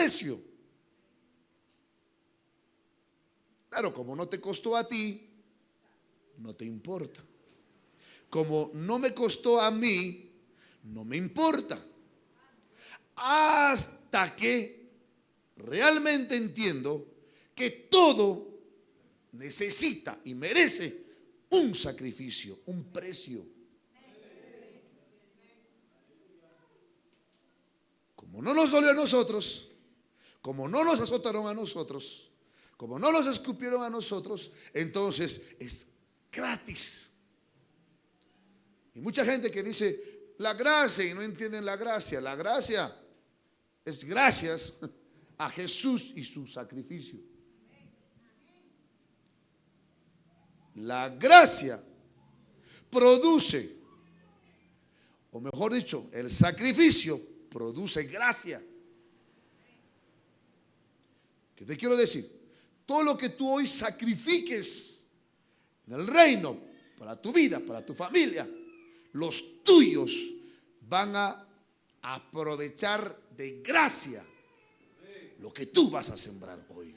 precio. Claro, como no te costó a ti, no te importa. Como no me costó a mí, no me importa. Hasta que realmente entiendo que todo necesita y merece un sacrificio, un precio. Como no nos dolió a nosotros, como no nos azotaron a nosotros, como no nos escupieron a nosotros, entonces es gratis. Y mucha gente que dice la gracia y no entienden la gracia. La gracia es gracias a Jesús y su sacrificio. La gracia produce, o mejor dicho, el sacrificio produce gracia. ¿Qué te quiero decir? Todo lo que tú hoy sacrifiques en el reino, para tu vida, para tu familia, los tuyos van a aprovechar de gracia lo que tú vas a sembrar hoy.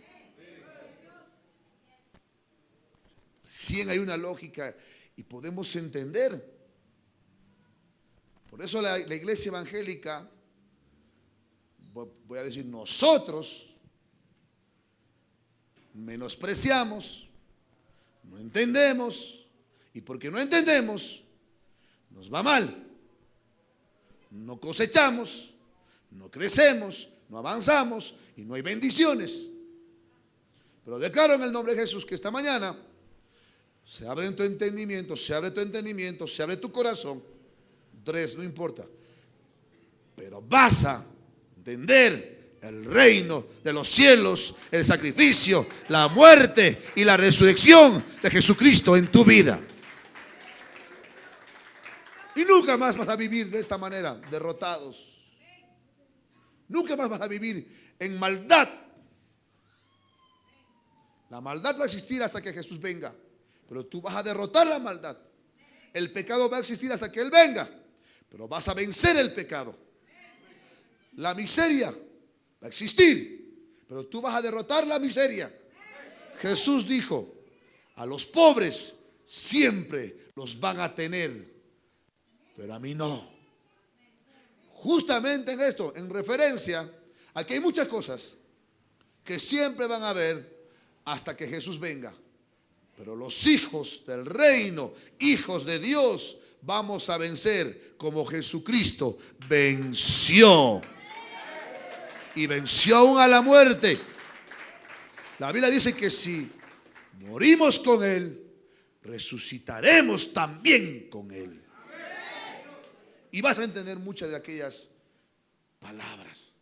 Sí, hay una lógica y podemos entender. Por eso la iglesia evangélica, voy a decir, nosotros menospreciamos, no entendemos, y porque no entendemos, nos va mal. No cosechamos, no crecemos, no avanzamos y no hay bendiciones. Pero declaro en el nombre de Jesús que esta mañana se abre tu entendimiento, se abre tu entendimiento, se abre tu corazón. 3, no importa. Pero vas a entender el reino de los cielos, el sacrificio, la muerte y la resurrección de Jesucristo en tu vida. Y nunca más vas a vivir de esta manera, derrotados. Nunca más vas a vivir en maldad. La maldad va a existir hasta que Jesús venga, pero tú vas a derrotar la maldad. El pecado va a existir hasta que Él venga, pero vas a vencer el pecado. La miseria va a existir, pero tú vas a derrotar la miseria. Jesús dijo, a los pobres siempre los van a tener, pero a mí no. Justamente en esto, en referencia a que hay muchas cosas que siempre van a haber hasta que Jesús venga. Pero los hijos del reino, hijos de Dios, vamos a vencer como Jesucristo venció. Y venció aún a la muerte. La Biblia dice que si morimos con Él, resucitaremos también con Él. Y vas a entender muchas de aquellas palabras.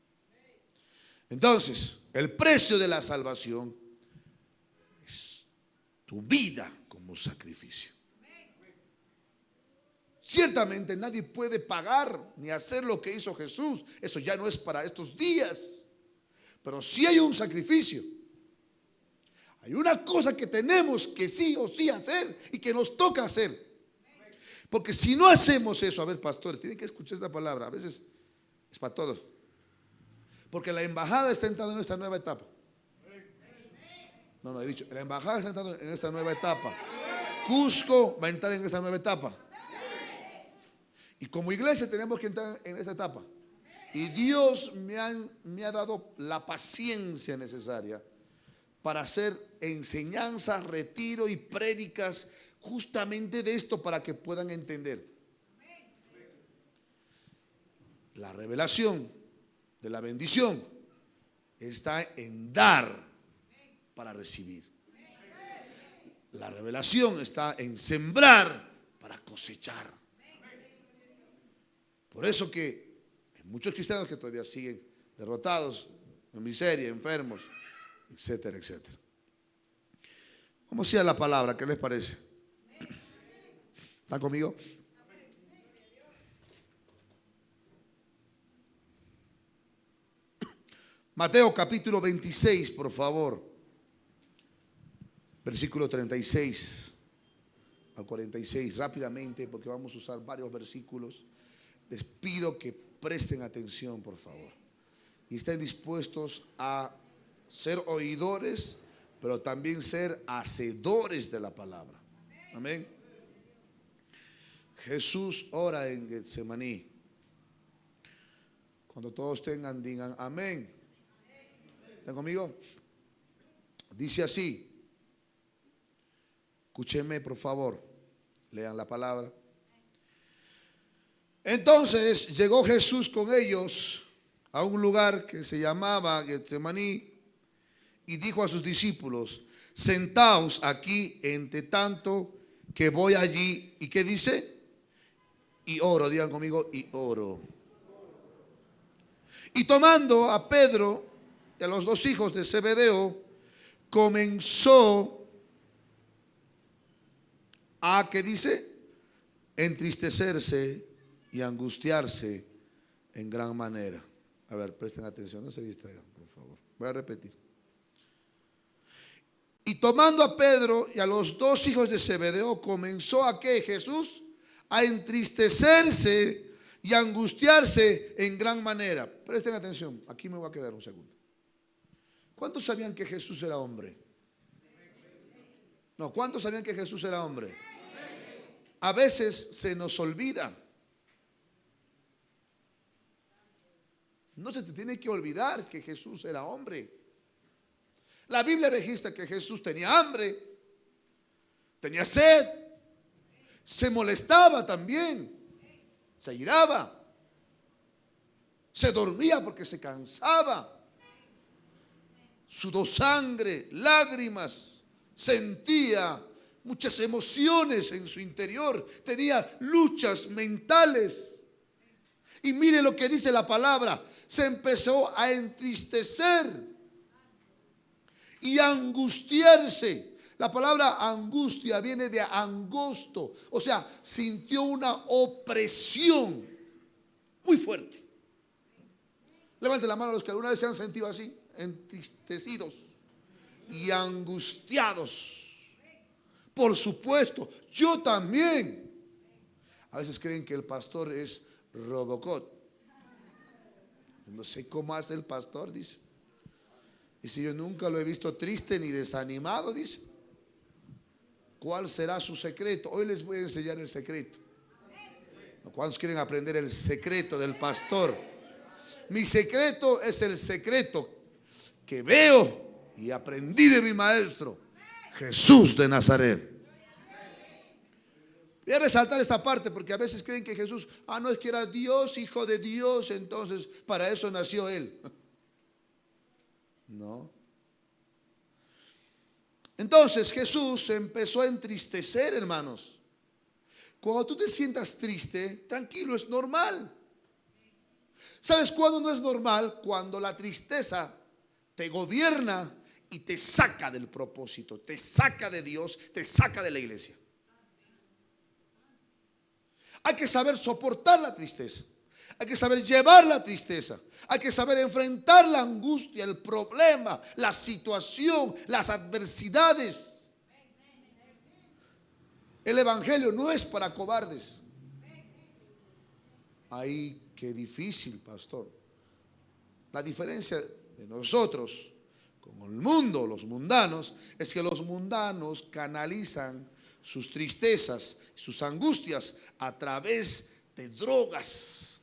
Entonces, el precio de la salvación es tu vida como sacrificio. Ciertamente nadie puede pagar ni hacer lo que hizo Jesús. Eso ya no es para estos días. Pero sí hay un sacrificio. Hay una cosa que tenemos que sí o sí hacer y que nos toca hacer. Porque si no hacemos eso, a ver, pastor, tiene que escuchar esta palabra, a veces es para todos. Porque la embajada está entrando en esta nueva etapa. No, he dicho, la embajada está entrando en esta nueva etapa. Cusco va a entrar en esta nueva etapa. Y como iglesia tenemos que entrar en esa etapa. Y Dios me ha dado la paciencia necesaria para hacer enseñanzas, retiro y prédicas justamente de esto para que puedan entender. La revelación de la bendición está en dar para recibir. La revelación está en sembrar para cosechar. Por eso que hay muchos cristianos que todavía siguen derrotados, en miseria, enfermos, etcétera, etcétera. Vamos a ir a la palabra, ¿qué les parece? ¿Están conmigo? Mateo capítulo 26, por favor. Versículo 36 al 46, rápidamente, porque vamos a usar varios versículos. Les pido que presten atención, por favor. y estén dispuestos a ser oidores, pero también ser hacedores de la palabra. Amén. Jesús ora en Getsemaní. Cuando todos tengan, digan amén. ¿Están conmigo? Dice así. Escúchenme, por favor. Lean la palabra. Entonces llegó Jesús con ellos a un lugar que se llamaba Getsemaní y dijo a sus discípulos: sentaos aquí entre tanto que voy allí. ¿Y qué dice? Y oro, digan conmigo, y oro. Y tomando a Pedro y a los dos hijos de Zebedeo, comenzó a, ¿qué dice? Entristecerse y angustiarse en gran manera. A ver, presten atención, no se distraigan, por favor. Voy a repetir. Y tomando a Pedro y a los dos hijos de Zebedeo, comenzó a, ¿qué? Jesús a entristecerse y angustiarse en gran manera. Presten atención, aquí me voy a quedar un segundo. ¿Cuántos sabían que Jesús era hombre? No, ¿cuántos sabían que Jesús era hombre? A veces se nos olvida. No se te tiene que olvidar que Jesús era hombre. La Biblia registra que Jesús tenía hambre, tenía sed, se molestaba también, se iraba, se dormía porque se cansaba, sudó sangre, lágrimas, sentía muchas emociones en su interior, tenía luchas mentales. Y mire lo que dice la palabra: se empezó a entristecer y angustiarse. La palabra angustia viene de angosto, o sea, sintió una opresión muy fuerte. Levanten la mano los que alguna vez se han sentido así, entristecidos y angustiados. Por supuesto, yo también. A veces creen que el pastor es Robocop. No sé cómo hace el pastor, dice. Y si yo nunca lo he visto triste ni desanimado, dice. ¿Cuál será su secreto? Hoy les voy a enseñar el secreto. ¿Cuántos quieren aprender el secreto del pastor? Mi secreto es el secreto que veo y aprendí de mi maestro, Jesús de Nazaret. Voy a resaltar esta parte porque a veces creen que Jesús, no, es que era Dios, hijo de Dios, entonces para eso nació Él. No. Entonces Jesús se empezó a entristecer, hermanos. Cuando tú te sientas triste, tranquilo, es normal. ¿Sabes cuándo no es normal? Cuando la tristeza te gobierna y te saca del propósito, te saca de Dios, te saca de la iglesia. Hay que saber soportar la tristeza. Hay que saber llevar la tristeza. Hay que saber enfrentar la angustia, el problema, la situación, las adversidades. El evangelio no es para cobardes. Ay, qué difícil, pastor. La diferencia de nosotros con el mundo, los mundanos, es que los mundanos canalizan sus tristezas, sus angustias a través de drogas,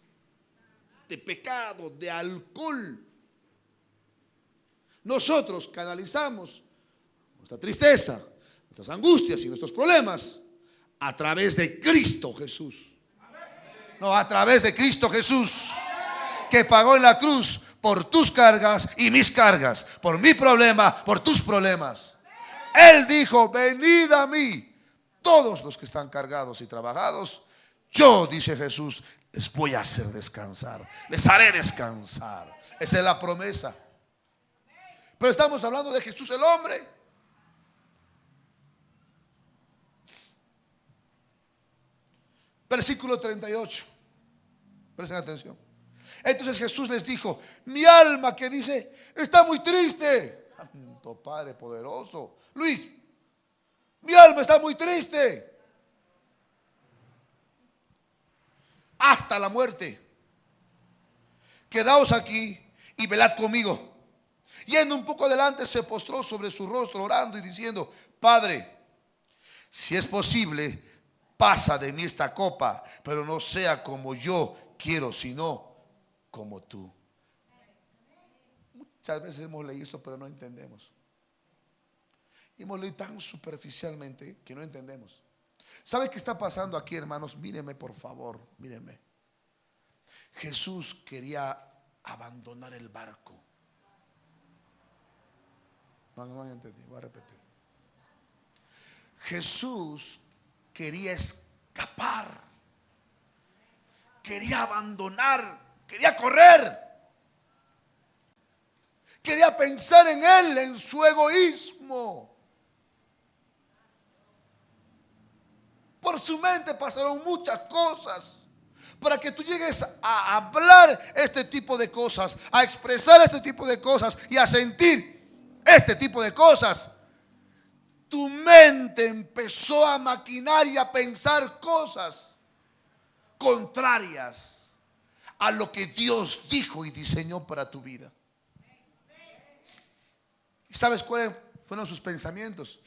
de pecado, de alcohol. Nosotros canalizamos nuestra tristeza, nuestras angustias y nuestros problemas a través de Cristo Jesús. No, a través de Cristo Jesús, que pagó en la cruz por tus cargas y mis cargas, por mi problema, por tus problemas. Él dijo: venid a mí todos los que están cargados y trabajados, yo, dice Jesús, les voy a hacer descansar, les haré descansar. Esa es la promesa. Pero estamos hablando de Jesús el hombre. Versículo 38. Presten atención. Entonces Jesús les dijo: mi alma, que dice, está muy triste. Santo Padre poderoso. Luis, mi alma está muy triste hasta la muerte. Quedaos aquí y velad conmigo. Yendo un poco adelante, se postró sobre su rostro orando y diciendo: Padre, si es posible, pasa de mí esta copa, pero no sea como yo quiero, sino como tú. Muchas veces hemos leído esto, pero no entendemos. Hemos leído tan superficialmente que no entendemos. ¿Sabe qué está pasando aquí, hermanos? Mírenme, por favor, mírenme. Jesús quería abandonar el barco. No entendí, voy a repetir. Jesús quería escapar, quería abandonar, quería correr, quería pensar en él, en su egoísmo. Por su mente pasaron muchas cosas para que tú llegues a hablar este tipo de cosas, a expresar este tipo de cosas y a sentir este tipo de cosas. Tu mente empezó a maquinar y a pensar cosas contrarias a lo que Dios dijo y diseñó para tu vida. ¿Y sabes cuáles fueron sus pensamientos?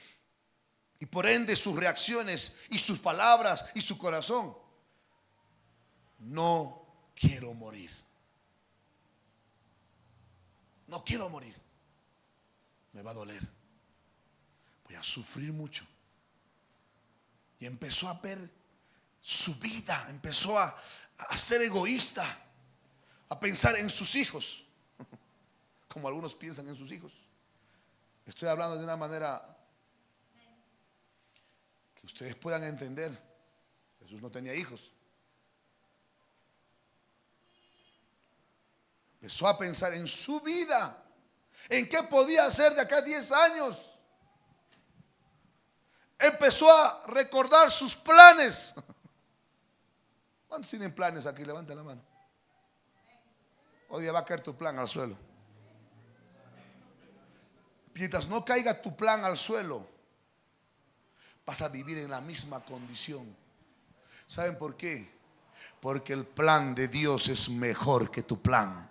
Y por ende sus reacciones y sus palabras y su corazón. No quiero morir. No quiero morir. Me va a doler. Voy a sufrir mucho. Y empezó a ver su vida. Empezó a ser egoísta. A pensar en sus hijos. Como algunos piensan en sus hijos. Estoy hablando de una manera que ustedes puedan entender. Jesús no tenía hijos. Empezó a pensar en su vida, en qué podía hacer de acá a 10 años. Empezó a recordar sus planes. ¿Cuántos tienen planes aquí? Levanten la mano. Hoy día va a caer tu plan al suelo. Mientras no caiga tu plan al suelo, vas a vivir en la misma condición. ¿Saben por qué? Porque el plan de Dios es mejor que tu plan.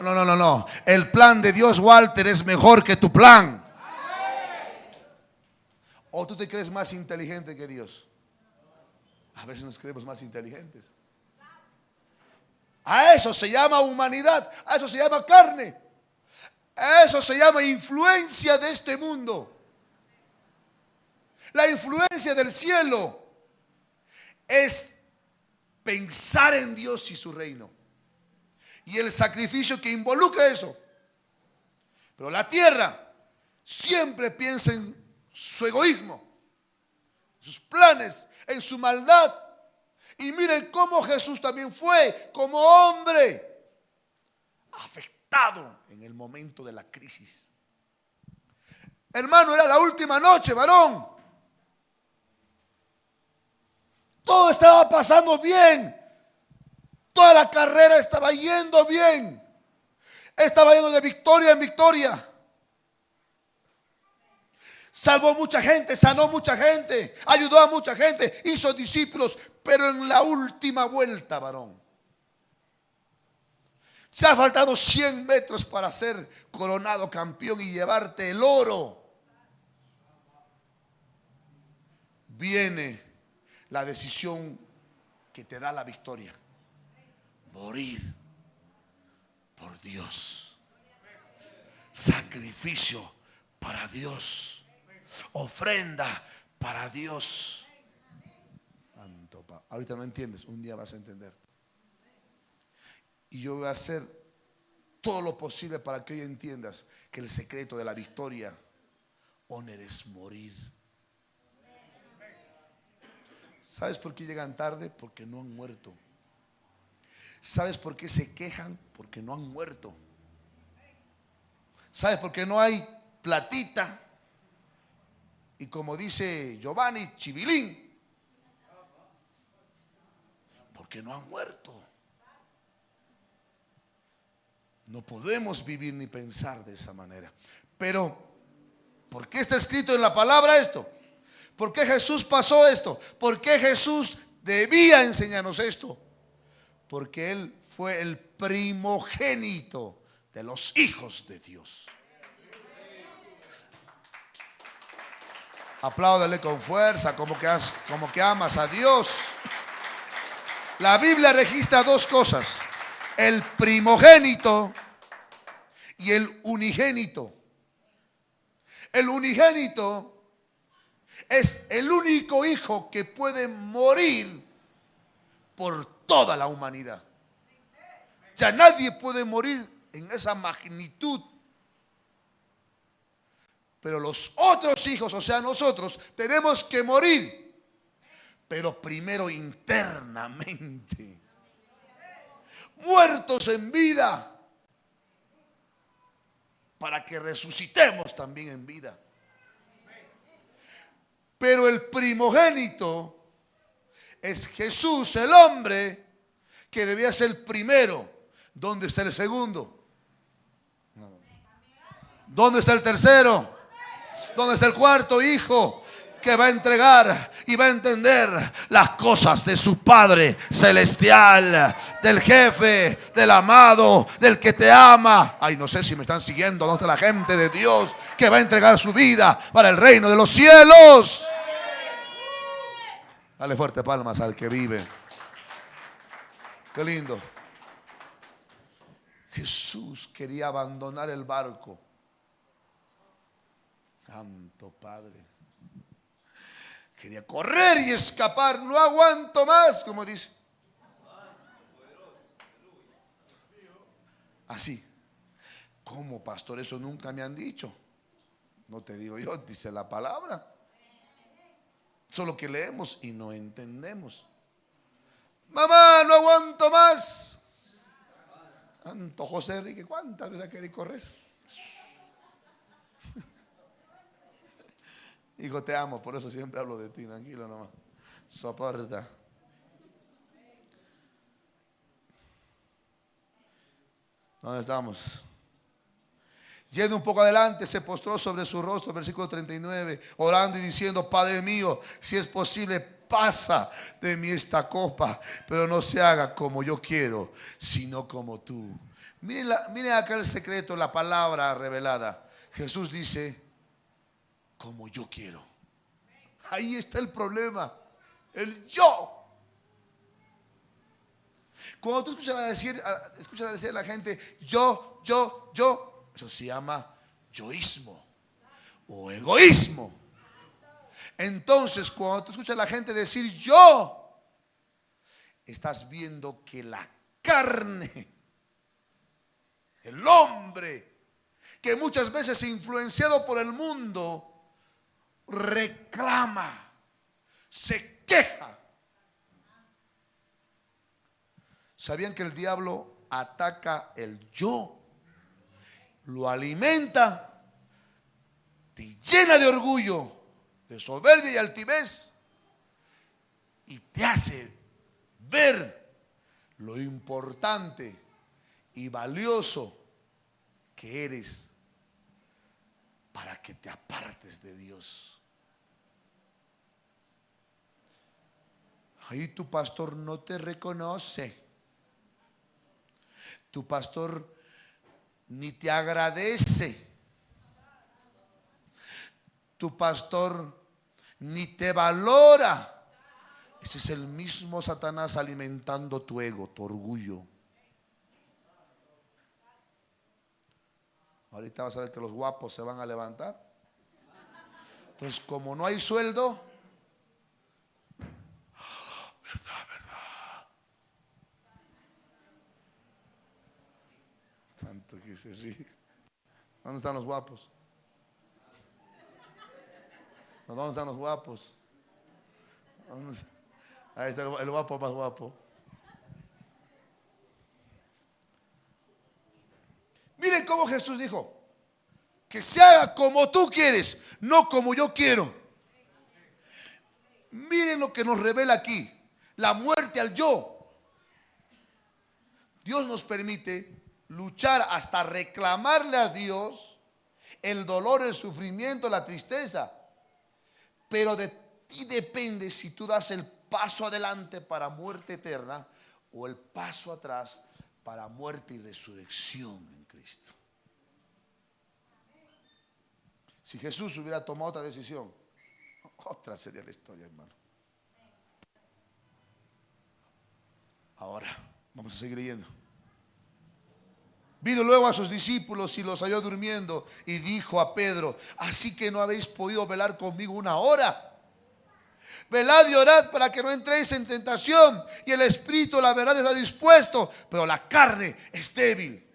No. El plan de Dios, Walter, es mejor que tu plan. ¿O tú te crees más inteligente que Dios? A veces nos creemos más inteligentes. A eso se llama humanidad. A eso se llama carne. A eso se llama influencia de este mundo. La influencia del cielo es pensar en Dios y su reino. Y el sacrificio que involucra eso. Pero la tierra siempre piensa en su egoísmo, sus planes, en su maldad. Y miren cómo Jesús también fue como hombre afectado en el momento de la crisis. Hermano, era la última noche, varón. Todo estaba pasando bien. Toda la carrera estaba yendo bien. Estaba yendo de victoria en victoria. Salvó mucha gente, sanó mucha gente, ayudó a mucha gente, hizo discípulos. Pero en la última vuelta, varón, se ha faltado 100 metros para ser coronado campeón y llevarte el oro. Viene la decisión que te da la victoria. Morir por Dios. Sacrificio para Dios. Ofrenda para Dios. Ahorita no entiendes, un día vas a entender. Y yo voy a hacer todo lo posible para que hoy entiendas que el secreto de la victoria, honor, es morir. ¿Sabes por qué llegan tarde? Porque no han muerto. ¿Sabes por qué se quejan? Porque no han muerto. ¿Sabes por qué no hay platita? Y como dice Giovanni, chivilín. Porque no han muerto. No podemos vivir ni pensar de esa manera. Pero, ¿por qué está escrito en la palabra esto? ¿Por qué Jesús pasó esto? ¿Por qué Jesús debía enseñarnos esto? Porque Él fue el primogénito de los hijos de Dios. Apláudale con fuerza, como que amas a Dios. La Biblia registra dos cosas: el primogénito y el unigénito. El unigénito es el único hijo que puede morir por toda la humanidad. Ya nadie puede morir en esa magnitud. Pero los otros hijos, o sea, nosotros, tenemos que morir, pero primero internamente, muertos en vida, para que resucitemos también en vida. Pero el primogénito es Jesús, el hombre que debía ser el primero. ¿Dónde está el segundo? ¿Dónde está el tercero? ¿Dónde está el cuarto hijo que va a entregar y va a entender las cosas de su Padre celestial, del jefe, del amado, del que te ama? Ay, no sé si me están siguiendo. ¿Dónde está la gente de Dios que va a entregar su vida para el reino de los cielos? Dale fuerte palmas al que vive. Qué lindo. Jesús quería abandonar el barco. Santo Padre. Quería correr y escapar. No aguanto más, como dice. Así. ¿Cómo, pastor? Eso nunca me han dicho. No te digo yo, dice la palabra. Solo que leemos y no entendemos. Mamá, no aguanto más. Santo José Enrique, ¿cuántas veces queréis correr? Hijo, te amo, por eso siempre hablo de ti, tranquilo nomás. Soporta. ¿Dónde estamos? Yendo un poco adelante, se postró sobre su rostro, versículo 39, orando y diciendo: Padre mío, si es posible, pasa de mí esta copa, pero no se haga como yo quiero, sino como tú. Miren acá el secreto, la palabra revelada. Jesús dice: como yo quiero. Ahí está el problema, el yo. Cuando tú escuchas decir a la gente yo, eso se llama yoísmo o egoísmo. Entonces, cuando tú escuchas a la gente decir yo, estás viendo que la carne, el hombre, que muchas veces influenciado por el mundo, reclama, se queja. ¿Sabían que el diablo ataca el yo? Lo alimenta, te llena de orgullo, de soberbia y altivez, y te hace ver lo importante y valioso que eres para que te apartes de Dios. Ahí tu pastor no te reconoce. Tu pastor ni te agradece. Tu pastor ni te valora. Ese es el mismo Satanás alimentando tu ego, tu orgullo. Ahorita vas a ver que los guapos se van a levantar. Entonces, como no hay sueldo, verdad. Santo que se ríe. ¿Dónde están los guapos? ¿Dónde están los guapos? Ahí está el guapo más guapo. Miren cómo Jesús dijo: que se haga como tú quieres, no como yo quiero. Miren lo que nos revela aquí: la muerte al yo. Dios nos permite luchar hasta reclamarle a Dios el dolor, el sufrimiento, la tristeza. Pero de ti depende si tú das el paso adelante para muerte eterna o el paso atrás para muerte y resurrección en Cristo. Si Jesús hubiera tomado otra decisión, otra sería la historia, hermano. Ahora, vamos a seguir leyendo. Vino luego a sus discípulos y los halló durmiendo y dijo a Pedro: así que no habéis podido velar conmigo una hora. Velad y orad para que no entréis en tentación. Y el espíritu, la verdad, está dispuesto, pero la carne es débil.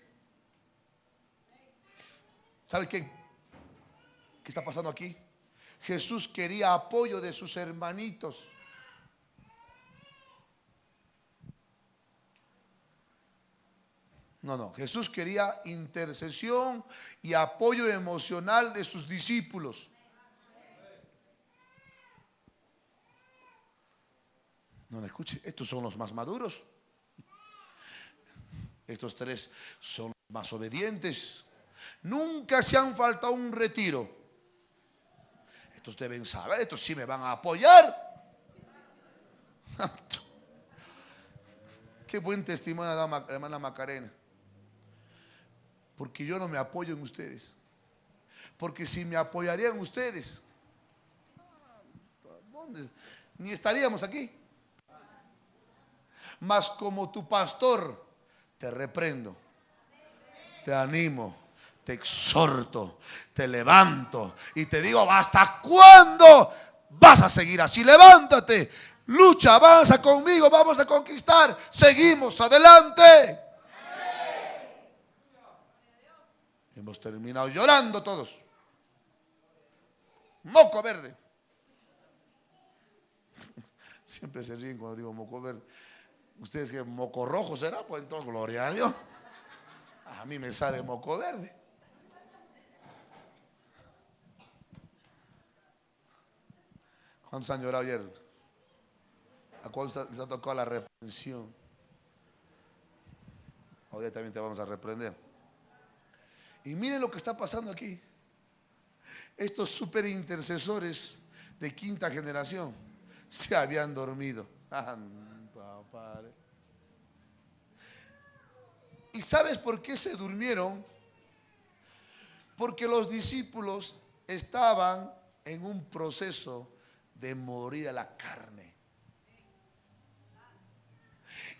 ¿Sabe qué está pasando aquí? Jesús quería apoyo de sus hermanitos. No, Jesús quería intercesión y apoyo emocional de sus discípulos. No me escuche, estos son los más maduros. Estos tres son los más obedientes. Nunca se han faltado un retiro. Estos deben saber, estos sí me van a apoyar. Qué buen testimonio da la hermana Macarena. Porque yo no me apoyo en ustedes. Porque si me apoyarían ustedes, ¿dónde? Ni estaríamos aquí. Mas como tu pastor, te reprendo, te animo, te exhorto, te levanto y te digo: ¿hasta cuándo vas a seguir así? Levántate, lucha, avanza conmigo, vamos a conquistar, seguimos adelante. Hemos terminado llorando todos. Moco verde. Siempre se ríen cuando digo moco verde. Ustedes que moco rojo será, pues entonces gloria a Dios. A mí me sale moco verde. ¿Cuántos han llorado ayer? ¿A cuántos les ha tocado la reprensión? Hoy también te vamos a reprender. Y miren lo que está pasando aquí. Estos super intercesores de quinta generación se habían dormido. ¿Y sabes por qué se durmieron? Porque los discípulos estaban en un proceso de morir a la carne.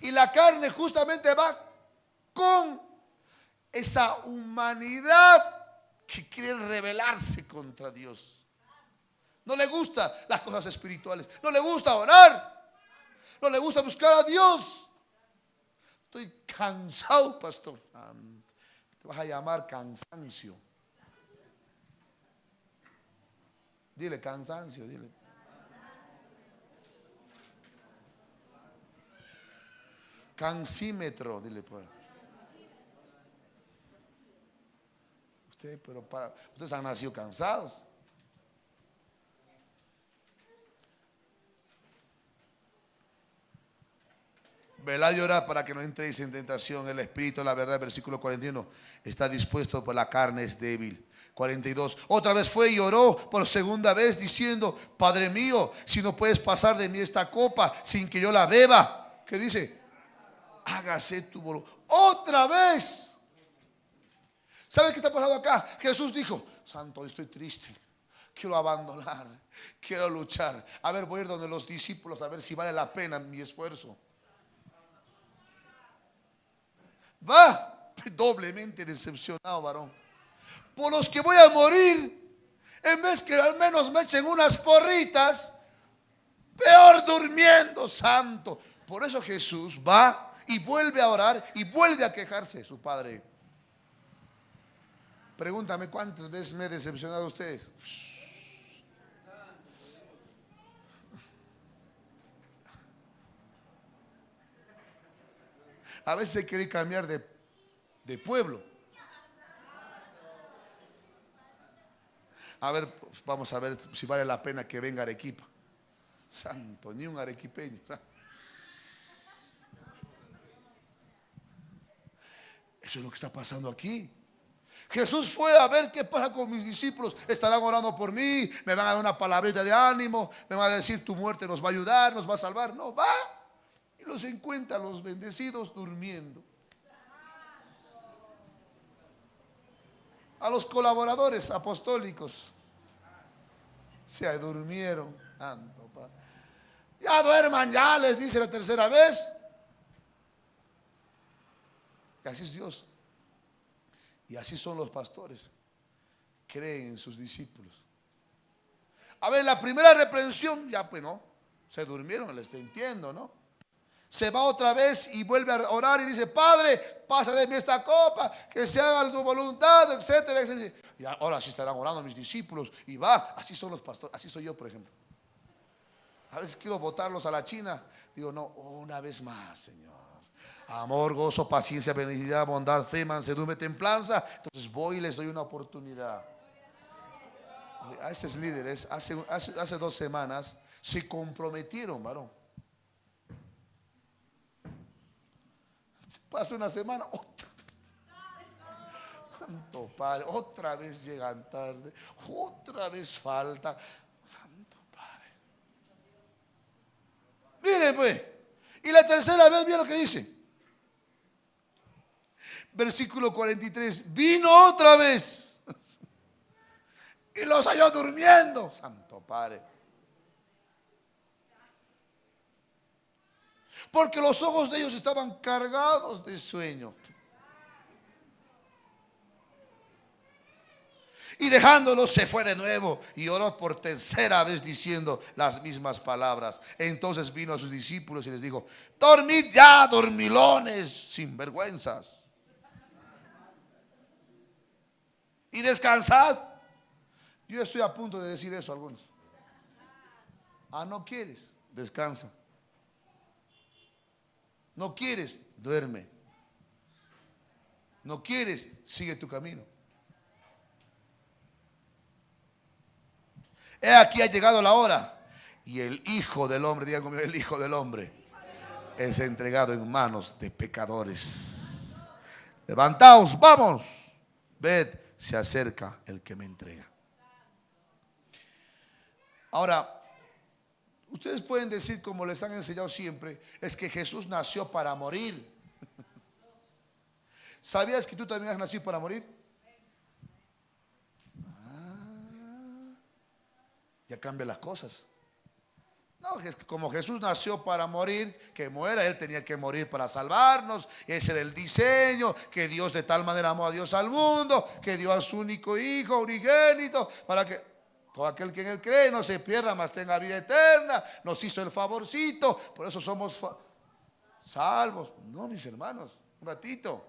Y la carne justamente va con esa humanidad que quiere rebelarse contra Dios. No le gustan las cosas espirituales, no le gusta orar, no le gusta buscar a Dios. Estoy cansado, pastor. Te vas a llamar cansancio. Dile cansancio, dile. Cansímetro, dile por ahí. Ustedes han nacido cansados. Velad y orad para que no entréis en tentación. El espíritu, la verdad, versículo 41, está dispuesto, pero la carne es débil. 42, otra vez fue y oró por segunda vez diciendo: Padre mío, si no puedes pasar de mí esta copa sin que yo la beba. ¿Qué dice? Hágase tu voluntad. Otra vez. ¿Sabe qué está pasando acá? Jesús dijo: Santo, estoy triste, quiero abandonar, quiero luchar. A ver, voy a ir donde los discípulos a ver si vale la pena mi esfuerzo. Va doblemente decepcionado, varón, por los que voy a morir. En vez que al menos me echen unas porritas, peor durmiendo, santo. Por eso Jesús va y vuelve a orar y vuelve a quejarse de su Padre. Pregúntame cuántas veces me he decepcionado a ustedes. A veces quiere cambiar de pueblo. A ver, vamos a ver si vale la pena que venga a Arequipa. Santo, ni un arequipeño. Eso es lo que está pasando aquí. Jesús fue a ver qué pasa con mis discípulos. Estarán orando por mí, me van a dar una palabrita de ánimo, me van a decir: tu muerte nos va a ayudar, nos va a salvar. No, va. y los encuentra los bendecidos durmiendo. A los colaboradores apostólicos se durmieron. Ya duerman, ya les dice la tercera vez. Y así es Dios. Y así son los pastores. Creen en sus discípulos. A ver, la primera reprensión, ya pues no, se durmieron, les entiendo, ¿no? Se va otra vez y vuelve a orar y dice: Padre, pasa de mí esta copa, que se haga tu voluntad, etcétera, etcétera. Y ahora sí estarán orando mis discípulos. Y va, así son los pastores, así soy yo, por ejemplo. A veces quiero botarlos a la China. Digo, no, una vez más, Señor. Amor, gozo, paciencia, benignidad, bondad, fe, mansedumbre, templanza. Entonces voy y les doy una oportunidad. A esos líderes hace 2 semanas se comprometieron, varón. Pasa una semana, santo Padre, otra vez llegan tarde, otra vez falta. Santo Padre. Miren pues, y la tercera vez, miren lo que dice. Versículo 43, vino otra vez y los halló durmiendo. Santo Padre. Porque los ojos de ellos estaban cargados de sueño. Y dejándolos se fue de nuevo y oró por tercera vez diciendo las mismas palabras. Entonces vino a sus discípulos y les dijo: dormid ya, dormilones, sinvergüenzas, y descansad. Yo estoy a punto de decir eso a algunos. ¿No quieres? Descansa. ¿No quieres? Duerme. ¿No quieres? Sigue tu camino. He aquí ha llegado la hora y el Hijo del Hombre, digan conmigo, el Hijo del Hombre es entregado en manos de pecadores. Levantaos, vamos, ved, se acerca el que me entrega. Ahora, ustedes pueden decir, como les han enseñado siempre, es que Jesús nació para morir. ¿Sabías que tú también has nacido para morir? Ya cambian las cosas. No, como Jesús nació para morir, que muera, Él tenía que morir para salvarnos. Ese era el diseño, que Dios de tal manera amó a Dios al mundo, que dio a su único Hijo unigénito, para que todo aquel que en Él cree no se pierda, mas tenga vida eterna. Nos hizo el favorcito, por eso somos salvos. No, mis hermanos, un ratito,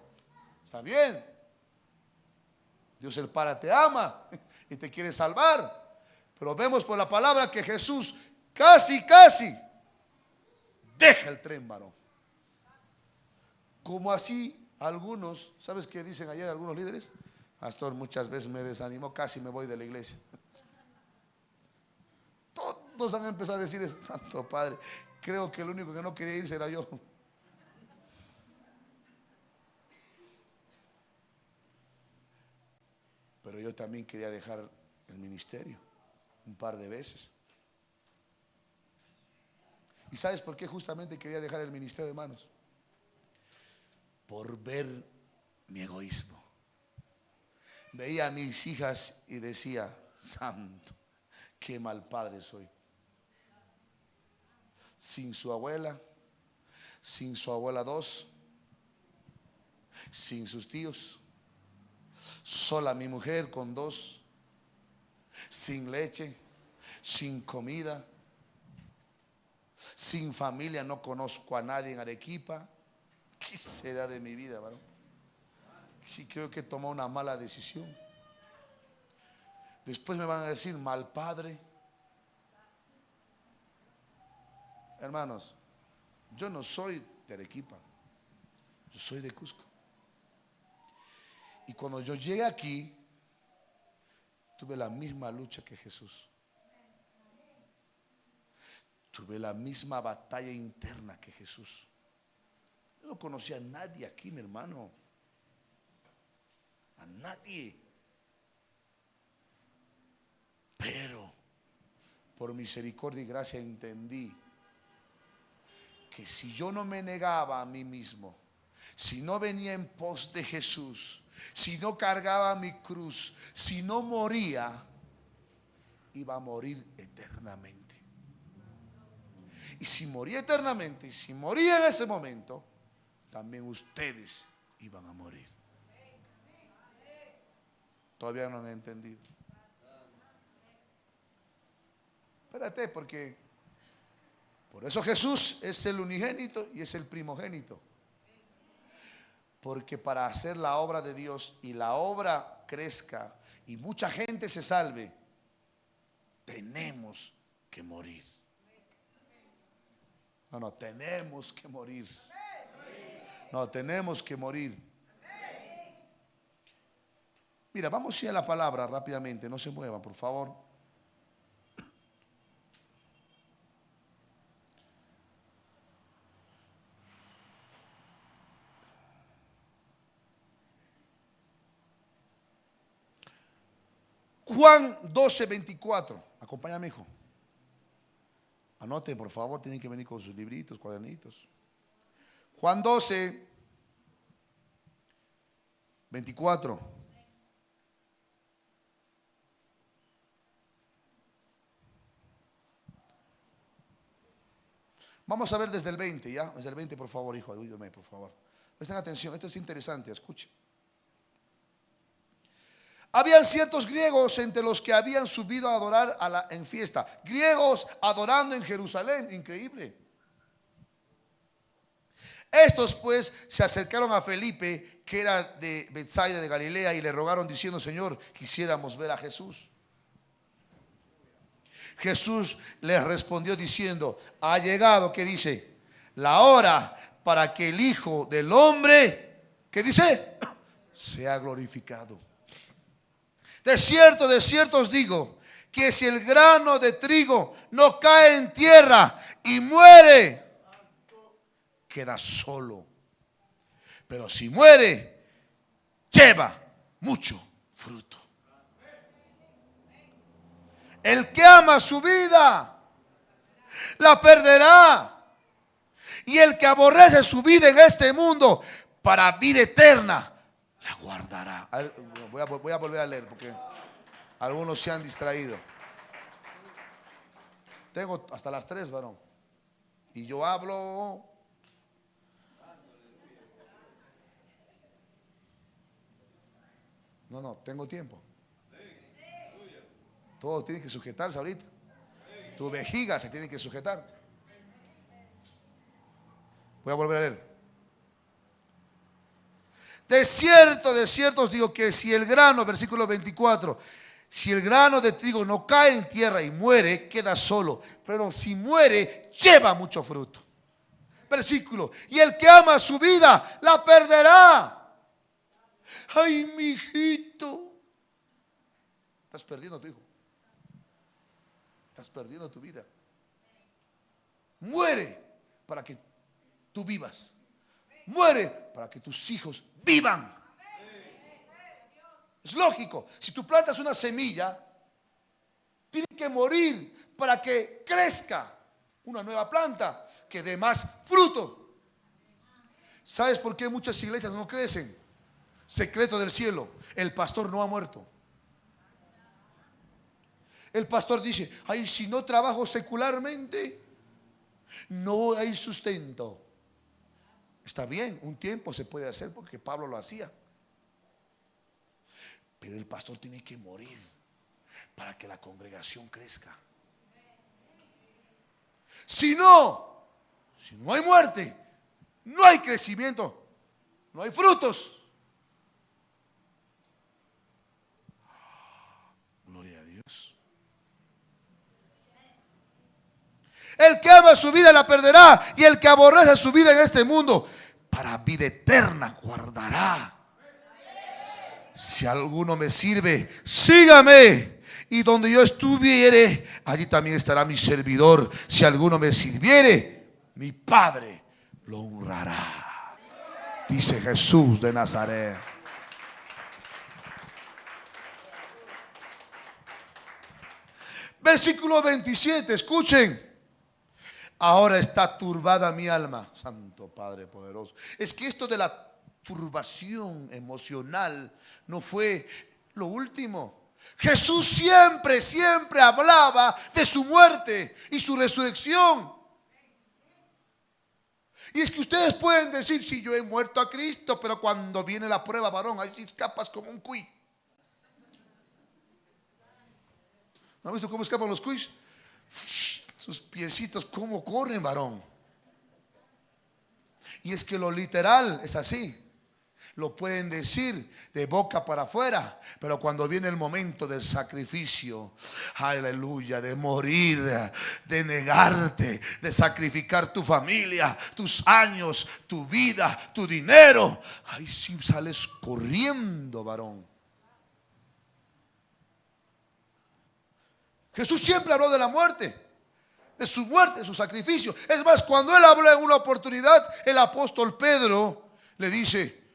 está bien. Dios el Padre te ama y te quiere salvar. Pero vemos por la palabra que Jesús casi deja el tren, varón. Como así algunos, ¿sabes qué dicen ayer algunos líderes? Pastor, muchas veces me desanimó, casi me voy de la iglesia. Todos han empezado a decir eso. Santo Padre, creo que el único que no quería irse era yo. Pero yo también quería dejar el ministerio un par de veces. ¿Y sabes por qué justamente quería dejar el ministerio, hermanos? Por ver mi egoísmo. Veía a mis hijas y decía: santo, qué mal padre soy. Sin su abuela 2, sin sus tíos, sola mi mujer con 2, sin leche, sin comida, sin familia, no conozco a nadie en Arequipa. ¿Qué será de mi vida, varón? Sí, creo que tomó una mala decisión. Después me van a decir mal padre. Hermanos, yo no soy de Arequipa, yo soy de Cusco. Y cuando yo llegué aquí, tuve la misma lucha que Jesús. Tuve la misma batalla interna que Jesús. Yo no conocía a nadie aquí, mi hermano. A nadie. Pero por misericordia y gracia entendí que si yo no me negaba a mí mismo, si no venía en pos de Jesús, si no cargaba mi cruz, si no moría, iba a morir eternamente. Y si moría eternamente, y si moría en ese momento, también ustedes iban a morir. Todavía no han entendido. Espérate, porque por eso Jesús es el unigénito y es el primogénito. Porque para hacer la obra de Dios y la obra crezca y mucha gente se salve, tenemos que morir. No, tenemos que morir. No, tenemos que morir. Mira, vamos a ir a la palabra rápidamente, no se muevan, por favor. Juan 12:24. Acompáñame, hijo. Anoten, por favor, tienen que venir con sus libritos, cuadernitos. Juan 12:24. Vamos a ver desde el 20, ¿ya? Desde el 20, por favor, hijo, ayúdame, por favor. Presten atención, esto es interesante, escuchen. Habían ciertos griegos entre los que habían subido a adorar en fiesta. Griegos adorando en Jerusalén, increíble. Estos pues se acercaron a Felipe, que era de Betsaida de Galilea, y le rogaron diciendo: Señor, quisiéramos ver a Jesús. Jesús les respondió diciendo: ha llegado, ¿qué dice? La hora para que el Hijo del Hombre, ¿qué dice? Sea glorificado. De cierto os digo, que si el grano de trigo no cae en tierra y muere, queda solo. Pero si muere, lleva mucho fruto. El que ama su vida, la perderá. Y el que aborrece su vida en este mundo, para vida eterna, la guardará. Voy a volver a leer porque algunos se han distraído. Tengo hasta las 3, varón. Y yo hablo. No, tengo tiempo. Todos tienen que sujetarse ahorita. Tu vejiga se tiene que sujetar. Voy a volver a leer. De cierto os digo que si el grano, versículo 24, si el grano de trigo no cae en tierra y muere, queda solo. Pero si muere, lleva mucho fruto. Versículo: y el que ama su vida, la perderá. Ay, mi hijito, estás perdiendo a tu hijo. Estás perdiendo tu vida. Muere para que tú vivas. Muere para que tus hijos vivan. Es lógico. Si tú plantas una semilla, tiene que morir para que crezca una nueva planta que dé más fruto. ¿Sabes por qué muchas iglesias no crecen? Secreto del cielo: el pastor no ha muerto. El pastor dice: ay, si no trabajo secularmente, no hay sustento. Está bien, un tiempo se puede hacer porque Pablo lo hacía. Pero el pastor tiene que morir para que la congregación crezca. Si no hay muerte, no hay crecimiento, no hay frutos. Gloria a Dios. El que ama su vida la perderá, y el que aborrece su vida en este mundo, para vida eterna guardará. Si alguno me sirve, sígame. Y donde yo estuviere, allí también estará mi servidor. Si alguno me sirviere, mi Padre lo honrará. Dice Jesús de Nazaret. Versículo 27, escuchen. Ahora está turbada mi alma. Santo Padre poderoso. Es que esto de la turbación emocional no fue lo último. Jesús siempre, siempre hablaba de su muerte y su resurrección. Y es que ustedes pueden decir, si yo he muerto a Cristo, pero cuando viene la prueba, varón, ahí escapas como un cuy. ¿No has visto cómo escapan los cuys? Sus piecitos, cómo corren, varón. Y es que lo literal es así. Lo pueden decir de boca para afuera, pero cuando viene el momento del sacrificio, aleluya, de morir, de negarte, de sacrificar tu familia, tus años, tu vida, tu dinero, ahí sí sales corriendo, varón. Jesús siempre habló de la muerte, de su muerte, de su sacrificio. Es más, cuando él habló en una oportunidad, el apóstol Pedro le dice: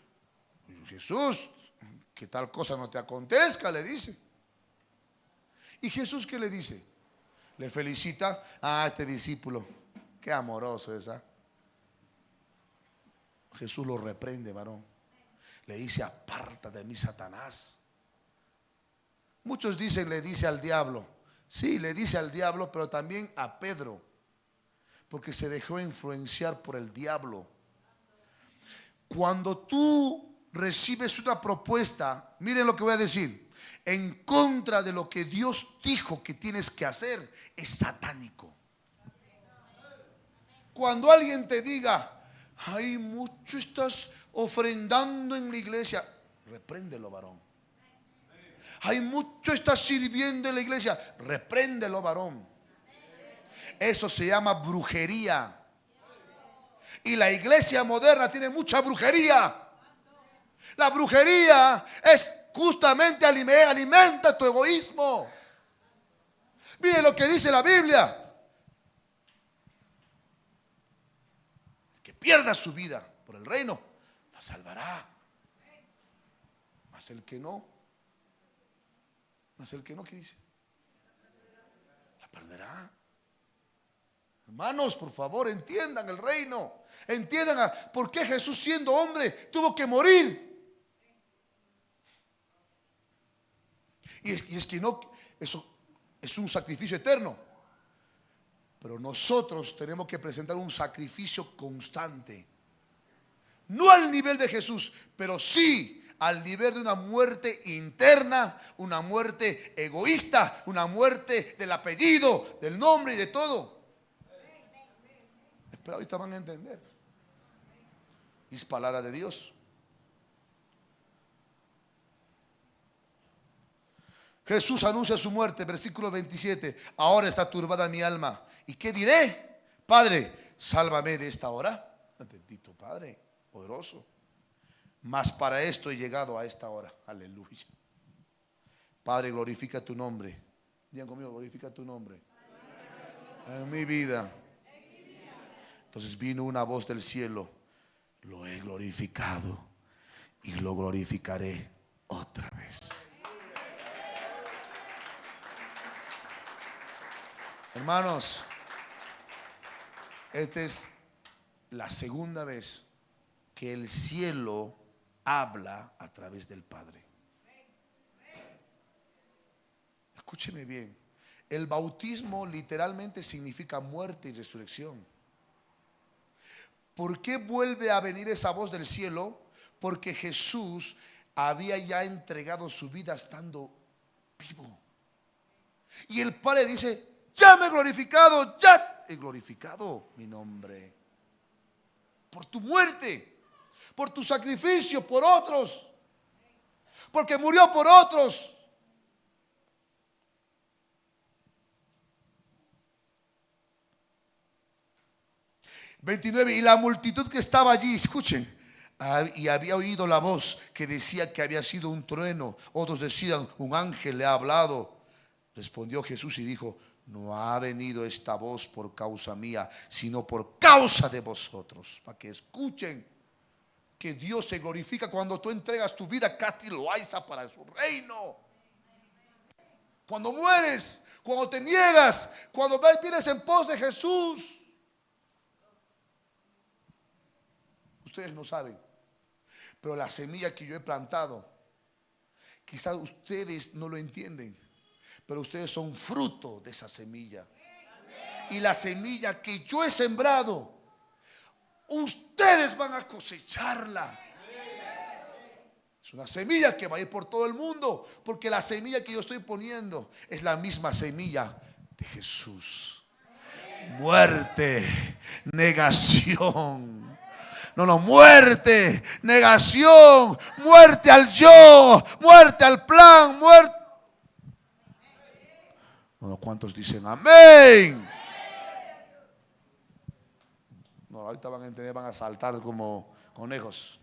Jesús, que tal cosa no te acontezca, le dice. ¿Y Jesús qué le dice? Le felicita a este discípulo. Qué amoroso es, ¿ah? Jesús lo reprende, varón. Le dice: aparta de mí, Satanás. Muchos dicen, le dice al diablo. Sí, le dice al diablo, pero también a Pedro, porque se dejó influenciar por el diablo. Cuando tú recibes una propuesta, miren lo que voy a decir, en contra de lo que Dios dijo que tienes que hacer, es satánico. Cuando alguien te diga: ay, mucho estás ofrendando en la iglesia, repréndelo, varón. Hay mucho estás sirviendo en la iglesia, repréndelo, varón. Eso se llama brujería. Y la iglesia moderna tiene mucha brujería. La brujería es justamente alimenta tu egoísmo. Miren lo que dice la Biblia: el que pierda su vida por el reino la salvará, mas el que no, ¿qué dice? La perderá. Hermanos, por favor, entiendan el reino. Entiendan por qué Jesús, siendo hombre, tuvo que morir. Y es que no, eso es un sacrificio eterno. Pero nosotros tenemos que presentar un sacrificio constante. No al nivel de Jesús, pero sí al nivel de una muerte interna, una muerte egoísta, una muerte del apellido, del nombre y de todo. Pero ahorita van a entender. Es palabra de Dios. Jesús anuncia su muerte, versículo 27. Ahora está turbada mi alma. ¿Y qué diré? Padre, sálvame de esta hora. Bendito Padre, poderoso. Mas para esto he llegado a esta hora. Aleluya. Padre, glorifica tu nombre. Digan conmigo: glorifica tu nombre en mi vida. Entonces vino una voz del cielo: lo he glorificado y lo glorificaré otra vez. Hermanos, esta es la segunda vez que el cielo habla a través del Padre. Escúcheme bien. El bautismo literalmente significa muerte y resurrección. ¿Por qué vuelve a venir esa voz del cielo? Porque Jesús había ya entregado su vida estando vivo. Y el Padre dice: ya me he glorificado, ya he glorificado mi nombre. Por tu muerte, por tu sacrificio por otros, porque murió por otros. Y la multitud que estaba allí, escuchen, y había oído la voz que decía que había sido un trueno. Otros decían: un ángel le ha hablado. Respondió Jesús y dijo: no ha venido esta voz por causa mía, sino por causa de vosotros, para que escuchen que Dios se glorifica cuando tú entregas tu vida Cati Loaiza para su reino. Cuando mueres, cuando te niegas, cuando vienes en pos de Jesús. Ustedes no saben, pero la semilla que yo he plantado, quizás ustedes no lo entienden, pero ustedes son fruto de esa semilla. Y la semilla que yo he sembrado, ustedes van a cosecharla. Es una semilla que va a ir por todo el mundo, porque la semilla que yo estoy poniendo es la misma semilla de Jesús. Muerte, negación. No, muerte, negación, muerte al yo, muerte al plan, muerte. No, ¿cuántos dicen amén? No, ahorita van a entender, van a saltar como conejos.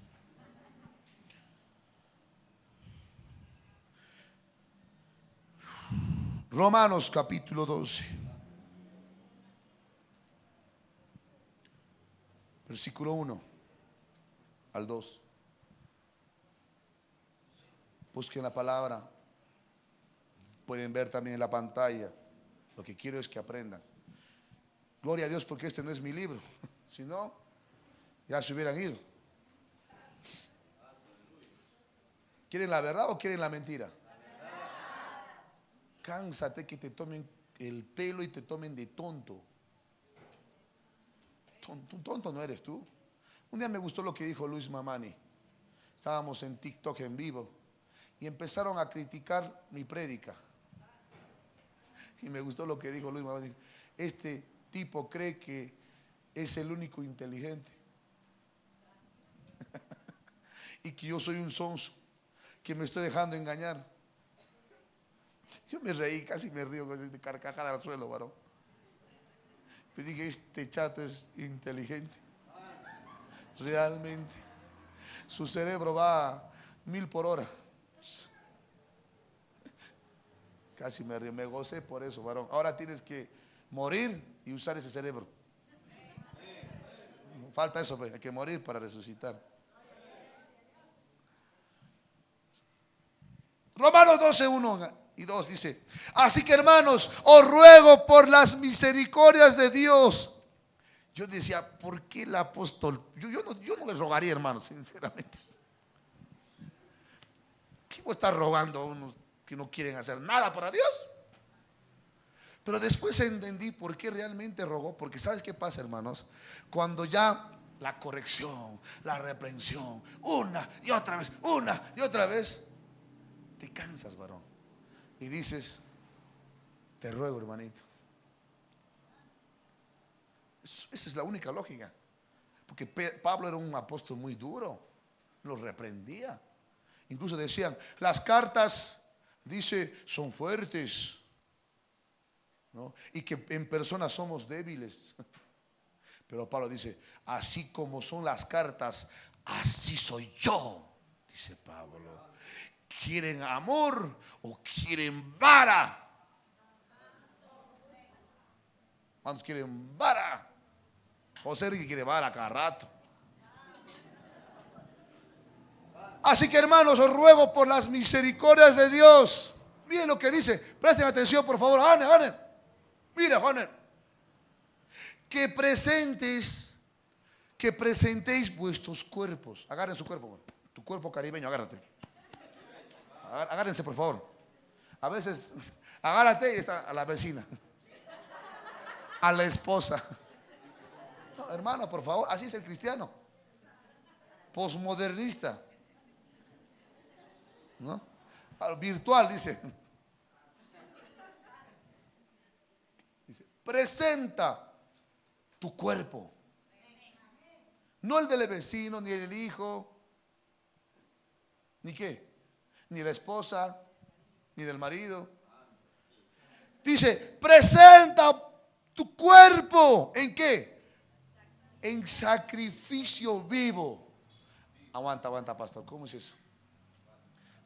Romanos capítulo 12, versículo 1 al 2. Busquen la palabra. Pueden ver también en la pantalla. Lo que quiero es que aprendan. Gloria a Dios, porque este no es mi libro. Si no, ya se hubieran ido. ¿Quieren la verdad o quieren la mentira? Cánsate que te tomen el pelo y te tomen de tonto. Tonto no eres tú. Un día me gustó lo que dijo Luis Mamani. Estábamos en TikTok en vivo y empezaron a criticar mi prédica. Y me gustó lo que dijo Luis Mamani. Este tipo cree que es el único inteligente y que yo soy un sonso, que me estoy dejando engañar. Yo me reí, casi me río de carcajada al suelo, varón. Me dije, este chato es inteligente. Realmente. Su cerebro va a 1000 por hora. Casi me río, me gocé por eso, varón. Ahora tienes que morir y usar ese cerebro. Falta eso, pues, hay que morir para resucitar. Romanos 12, 1 y 2 dice: así que, hermanos, os ruego por las misericordias de Dios. Yo decía, ¿por qué el apóstol? Yo no le rogaría, hermanos, sinceramente. ¿Qué voy a estar rogando a unos que no quieren hacer nada para Dios? Pero después entendí por qué realmente rogó. Porque ¿sabes qué pasa, hermanos? Cuando ya la corrección, la reprensión, una y otra vez, te cansas, varón, y dices, te ruego, hermanito. Esa es la única lógica. Porque Pablo era un apóstol muy duro, los reprendía. Incluso decían, las cartas, dice, son fuertes, ¿no? Y que en persona somos débiles. Pero Pablo dice, así como son las cartas, así soy yo, dice Pablo. ¿Quieren amor o quieren vara? ¿Cuántos quieren vara? José Ricky quiere vara cada rato. Así que, hermanos, os ruego por las misericordias de Dios. Miren lo que dice. Presten atención, por favor. Hanen. Mira, Juaner. Que presentéis vuestros cuerpos. Agarren su cuerpo. Tu cuerpo caribeño, agárrate. Agárrense, por favor. A veces, agárrate y está a la vecina, a la esposa. No, hermano, por favor, así es el cristiano. Posmodernista, ¿no? Virtual, dice. Presenta tu cuerpo. No el del vecino, ni el hijo, ni qué, ni la esposa, ni del marido. Dice, presenta tu cuerpo. ¿En qué? En sacrificio vivo. Aguanta, pastor. ¿Cómo es eso?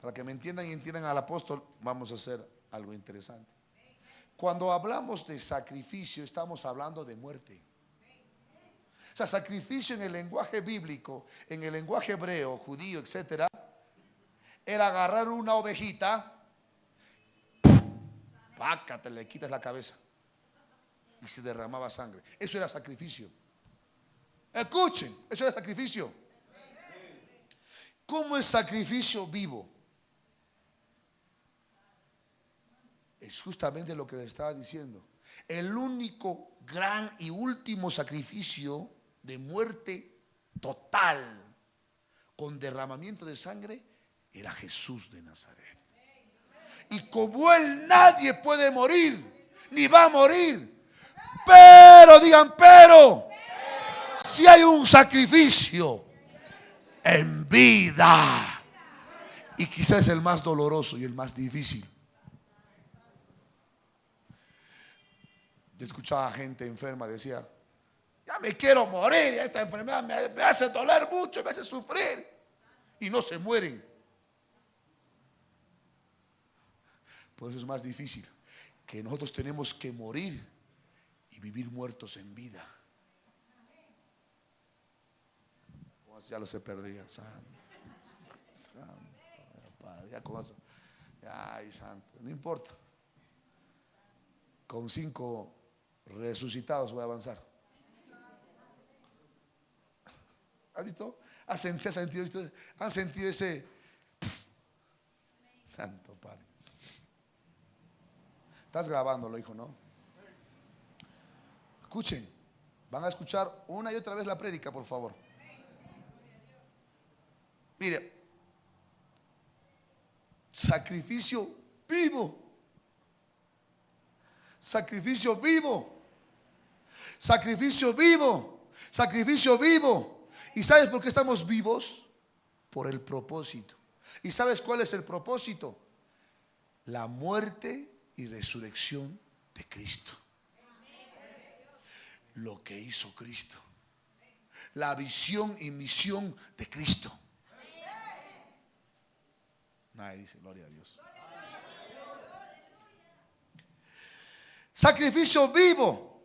Para que me entiendan y entiendan al apóstol, vamos a hacer algo interesante. Cuando hablamos de sacrificio, estamos hablando de muerte. O sea, sacrificio en el lenguaje bíblico, en el lenguaje hebreo, judío, etcétera, era agarrar una ovejita, pácate, le quitas la cabeza y se derramaba sangre. Eso era sacrificio. Escuchen, eso era sacrificio. ¿Cómo es sacrificio vivo? Es justamente lo que le estaba diciendo. El único gran y último sacrificio de muerte total con derramamiento de sangre era Jesús de Nazaret. Y como Él nadie puede morir, ni va a morir. Pero, digan, pero, si hay un sacrificio en vida, y quizás es el más doloroso y el más difícil. Yo escuchaba a gente enferma, decía, ya me quiero morir, esta enfermedad me hace doler mucho, me hace sufrir. Y no se mueren. Por eso es más difícil, que nosotros tenemos que morir y vivir muertos en vida. Ya los he perdido. Santo, Padre, ya con eso. Ay, santo, no importa. Con 5 resucitados voy a avanzar. ¿Has visto? ¿Han sentido ese? Santo Padre. Estás grabándolo, hijo, ¿no? Escuchen. Van a escuchar una y otra vez la prédica, por favor. Mire, sacrificio vivo. Sacrificio vivo. Sacrificio vivo. Sacrificio vivo. ¿Y sabes por qué estamos vivos? Por el propósito. ¿Y sabes cuál es el propósito? La muerte y resurrección de Cristo. Lo que hizo Cristo. La visión y misión de Cristo. Nadie dice gloria a Dios. Sacrificio vivo.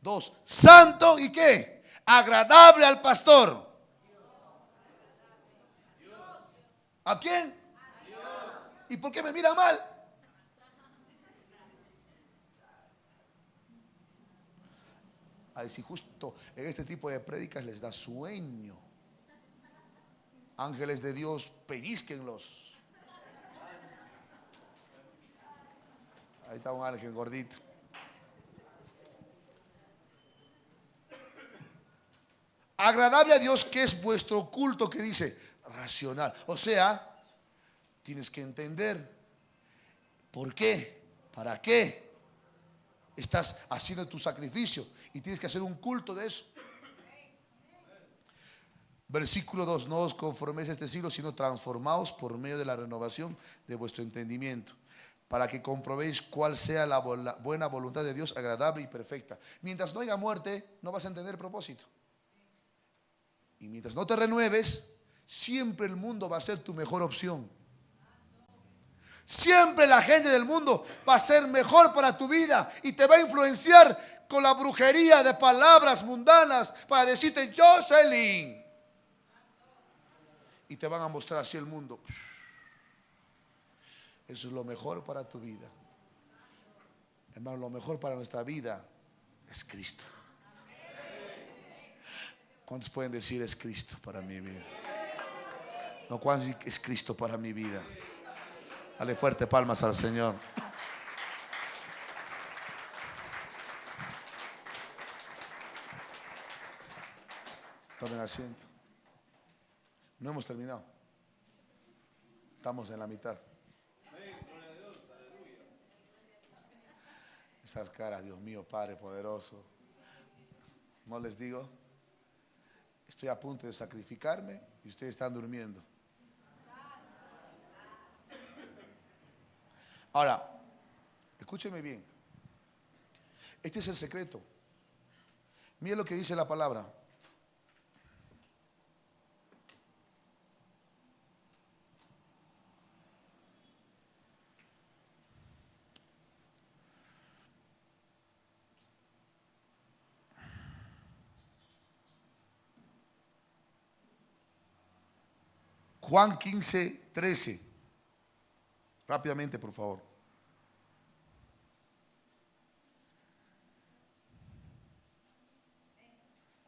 2, santo y qué? Agradable al pastor. ¿A quién? ¿Y por qué me mira mal? Ay, si justo en este tipo de prédicas les da sueño. Ángeles de Dios, pellizquenlos. Ahí está un ángel gordito. Agradable a Dios, que es vuestro culto, que dice racional. O sea, tienes que entender por qué, para qué estás haciendo tu sacrificio y tienes que hacer un culto de eso. Versículo 2, no os conforméis a este siglo, sino transformaos por medio de la renovación de vuestro entendimiento, para que comprobéis cuál sea la buena voluntad de Dios, agradable y perfecta. Mientras no haya muerte, no vas a entender el propósito. Y mientras no te renueves, siempre el mundo va a ser tu mejor opción. Siempre la gente del mundo va a ser mejor para tu vida y te va a influenciar con la brujería de palabras mundanas para decirte Jocelyn. Y te van a mostrar así el mundo. Eso es lo mejor para tu vida. Hermano, lo mejor para nuestra vida es Cristo. ¿Cuántos pueden decir es Cristo para mi vida? No, ¿cuántos es Cristo para mi vida? Dale fuerte palmas al Señor. Tomen asiento. No hemos terminado. Estamos en la mitad. Esas caras, Dios mío, Padre poderoso. No les digo, estoy a punto de sacrificarme y ustedes están durmiendo. Ahora, escúcheme bien. Este es el secreto. Mira lo que dice la palabra. Juan 15, 13. Rápidamente, por favor.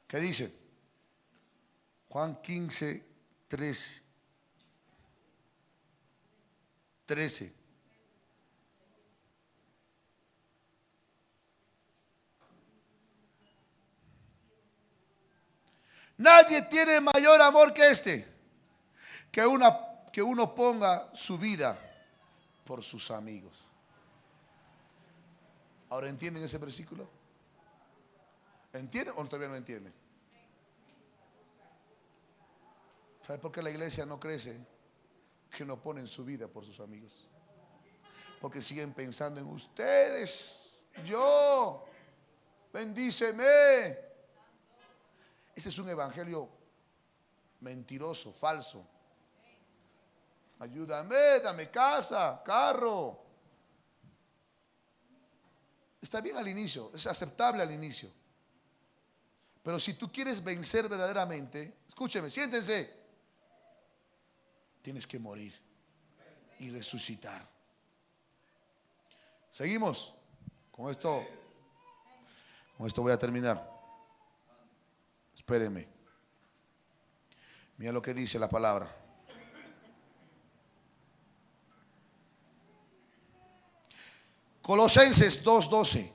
¿Qué dice? Juan 15, 13. 13. Nadie tiene mayor amor que este, que uno ponga su vida por sus amigos. ¿Ahora entienden ese versículo? ¿Entienden o todavía no entienden? ¿Sabe por qué la iglesia no crece? Que no ponen su vida por sus amigos. Porque siguen pensando en ustedes. Yo, bendíceme. Ese es un evangelio mentiroso, falso. Ayúdame, dame casa, carro. Está bien al inicio, es aceptable al inicio. Pero si tú quieres vencer verdaderamente, escúcheme, siéntense. Tienes que morir y resucitar. Seguimos. Con esto voy a terminar. Espérenme. Mira lo que dice la palabra. Colosenses 2:12.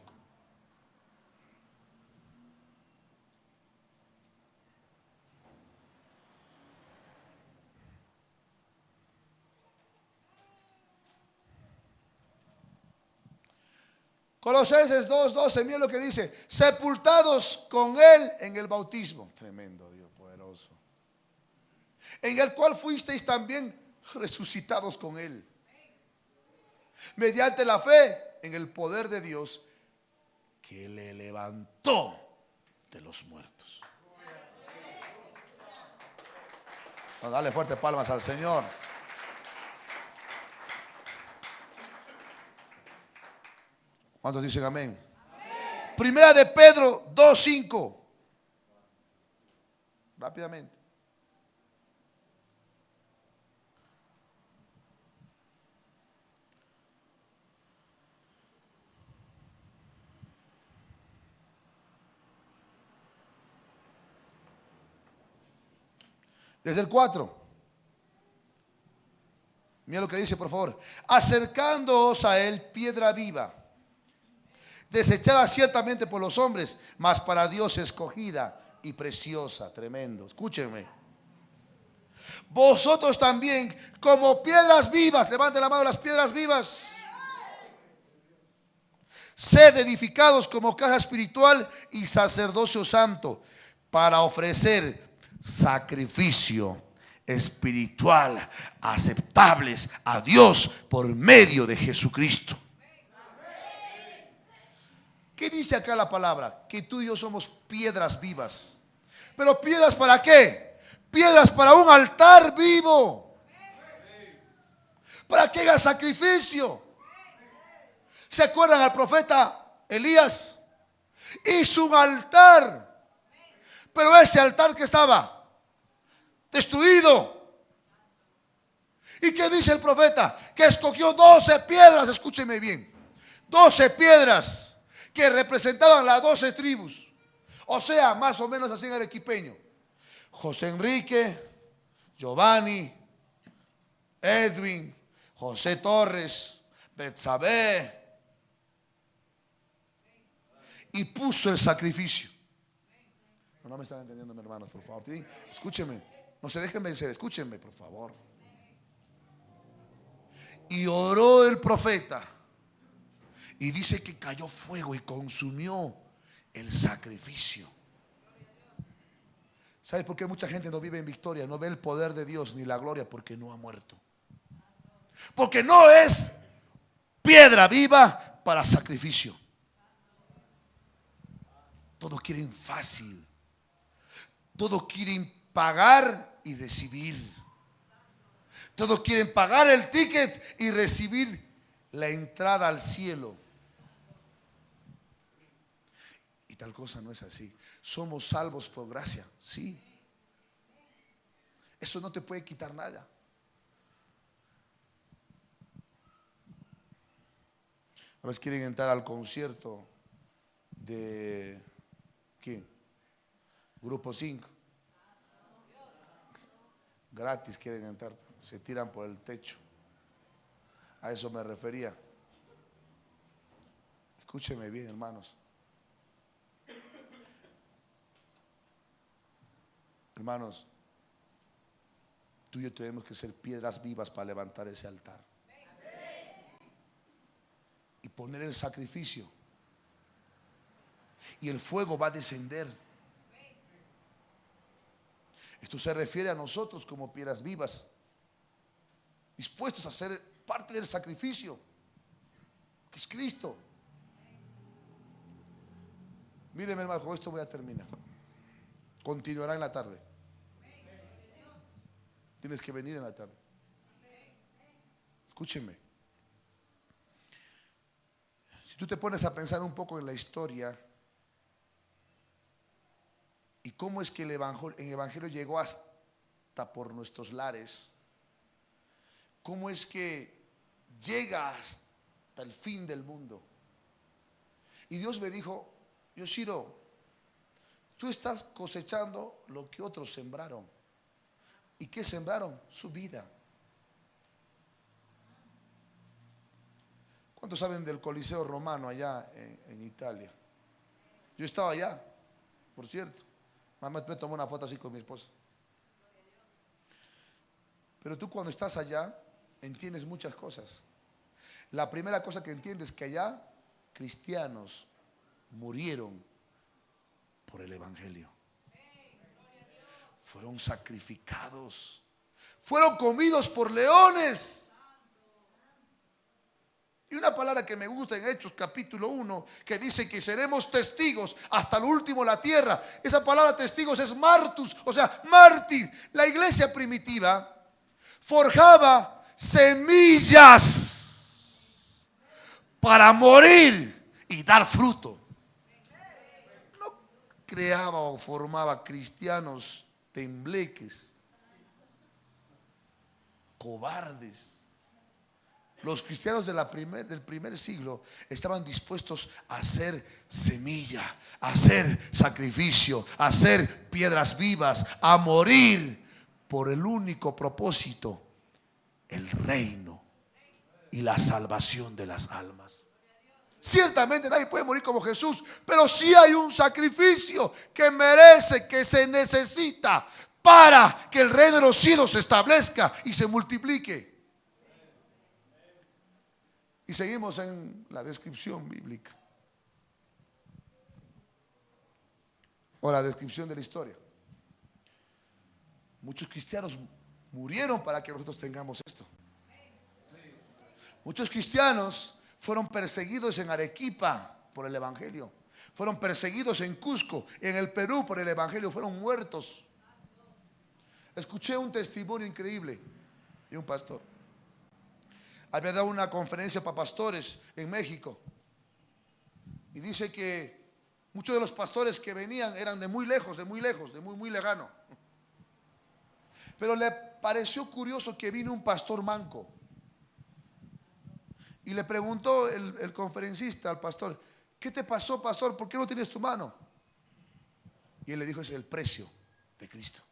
Colosenses 2:12, mira lo que dice: sepultados con Él en el bautismo. Tremendo Dios poderoso. En el cual fuisteis también resucitados con Él, mediante la fe en el poder de Dios que le levantó de los muertos. Dale fuertes palmas al Señor. ¿Cuántos dicen amén? Amén. Primera de Pedro 2:5. Rápidamente. Desde el 4. Mira lo que dice, por favor. Acercándoos a Él, piedra viva, desechada ciertamente por los hombres, mas para Dios escogida y preciosa. Tremendo. Escúchenme. Vosotros también, como piedras vivas, levanten la mano las piedras vivas, sed edificados como casa espiritual y sacerdocio santo, para ofrecer sacrificio espiritual aceptables a Dios por medio de Jesucristo. ¿Qué dice acá la palabra? Que tú y yo somos piedras vivas. ¿Pero piedras para qué? Piedras para un altar vivo, para que haga sacrificio. ¿Se acuerdan al profeta Elías? Hizo un altar, pero ese altar que estaba destruido. ¿Y qué dice el profeta? Que escogió 12 piedras, escúcheme bien, 12 piedras que representaban las 12 tribus. O sea, más o menos así en arequipeño: José Enrique, Giovanni, Edwin, José Torres, Betsabé. Y puso el sacrificio. No me están entendiendo, mis hermanos, por favor. Escúchenme, no se dejen vencer, escúchenme, por favor. Y oró el profeta, y dice que cayó fuego y consumió el sacrificio. ¿Sabes por qué mucha gente no vive en victoria? No ve el poder de Dios ni la gloria, porque no ha muerto. Porque no es piedra viva para sacrificio. Todos quieren fácil. Todos quieren pagar y recibir. Todos quieren pagar el ticket y recibir la entrada al cielo. Y tal cosa no es así. Somos salvos por gracia, sí. Eso no te puede quitar nada. A veces quieren entrar al concierto de ¿quién? Grupo 5. Gratis quieren entrar, se tiran por el techo. A eso me refería. Escúcheme bien, hermanos. Hermanos, tú y yo tenemos que ser piedras vivas para levantar ese altar y poner el sacrificio, y el fuego va a descender. Esto se refiere a nosotros como piedras vivas, dispuestos a ser parte del sacrificio que es Cristo. Míreme, hermano, con esto voy a terminar. Continuará en la tarde. Tienes que venir en la tarde. Escúcheme. Si tú te pones a pensar un poco en la historia y cómo es que el evangelio llegó hasta por nuestros lares, cómo es que llega hasta el fin del mundo. Y Dios me dijo: Yoshiro, tú estás cosechando lo que otros sembraron. ¿Y qué sembraron? Su vida. ¿Cuántos saben del Coliseo Romano allá en Italia? Yo estaba allá, por cierto. Mamá me tomó una foto así con mi esposa. Pero tú cuando estás allá entiendes muchas cosas. La primera cosa que entiendes es que allá cristianos murieron por el evangelio. Fueron sacrificados, fueron comidos por leones. Y una palabra que me gusta en Hechos capítulo 1, que dice que seremos testigos hasta lo último de la tierra. Esa palabra testigos es martus, o sea, mártir. La iglesia primitiva forjaba semillas para morir y dar fruto. No creaba o formaba cristianos tembleques, cobardes. Los cristianos del primer siglo estaban dispuestos a hacer semilla, a hacer sacrificio, a hacer piedras vivas, a morir por el único propósito: el reino y la salvación de las almas. Ciertamente nadie puede morir como Jesús, pero sí hay un sacrificio que merece, que se necesita para que el reino de los cielos se establezca y se multiplique. Y seguimos en la descripción bíblica, o la descripción de la historia. Muchos cristianos murieron para que nosotros tengamos esto. Muchos cristianos fueron perseguidos en Arequipa por el evangelio, fueron perseguidos en Cusco, en el Perú por el evangelio, fueron muertos. Escuché un testimonio increíble de un pastor. Había dado una conferencia para pastores en México y dice que muchos de los pastores que venían eran de muy lejos, de muy lejano. Pero le pareció curioso que vino un pastor manco y le preguntó el conferencista al pastor: ¿qué te pasó, pastor? ¿Por qué no tienes tu mano? Y él le dijo: es el precio de Cristo.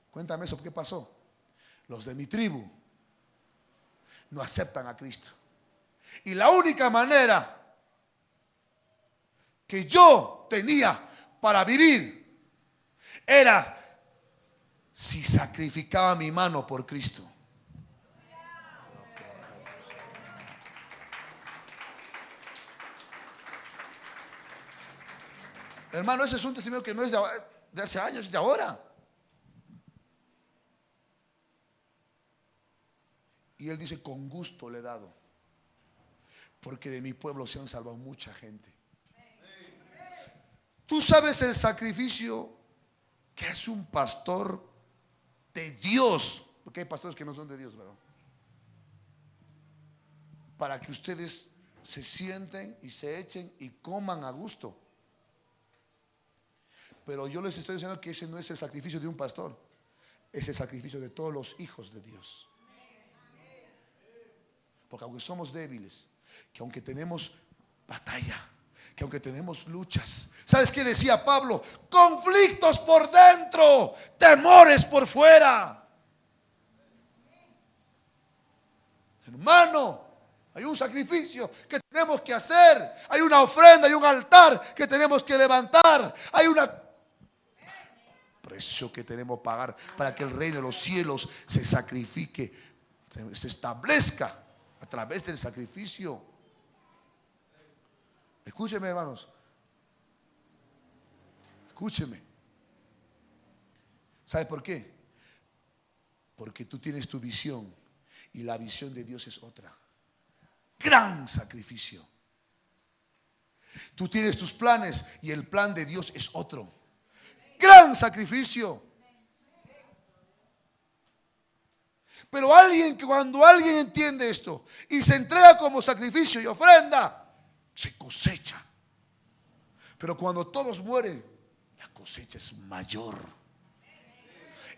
Cuéntame eso, ¿qué pasó? Los de mi tribu no aceptan a Cristo. Y la única manera que yo tenía para vivir era si sacrificaba mi mano por Cristo. Hermano, ese es un testimonio que no es de hace años, es de ahora. Y él dice: con gusto le he dado, porque de mi pueblo se han salvado mucha gente. Tú sabes el sacrificio que hace un pastor de Dios, porque hay pastores que no son de Dios, ¿verdad? Para que ustedes se sienten y se echen y coman a gusto. Pero yo les estoy diciendo que ese no es el sacrificio de un pastor, es el sacrificio de todos los hijos de Dios. Porque aunque somos débiles, que aunque tenemos batalla, que aunque tenemos luchas, ¿sabes qué decía Pablo? Conflictos por dentro, temores por fuera. Hermano, hay un sacrificio que tenemos que hacer. Hay una ofrenda, hay un altar que tenemos que levantar. Hay un precio que tenemos que pagar para que el reino de los cielos se sacrifique, se establezca a través del sacrificio. Escúcheme, hermanos. Escúcheme. ¿Sabe por qué? Porque tú tienes tu visión y la visión de Dios es otra. Gran sacrificio. Tú tienes tus planes y el plan de Dios es otro. Gran sacrificio. Pero cuando alguien entiende esto y se entrega como sacrificio y ofrenda, se cosecha. Pero cuando todos mueren, la cosecha es mayor.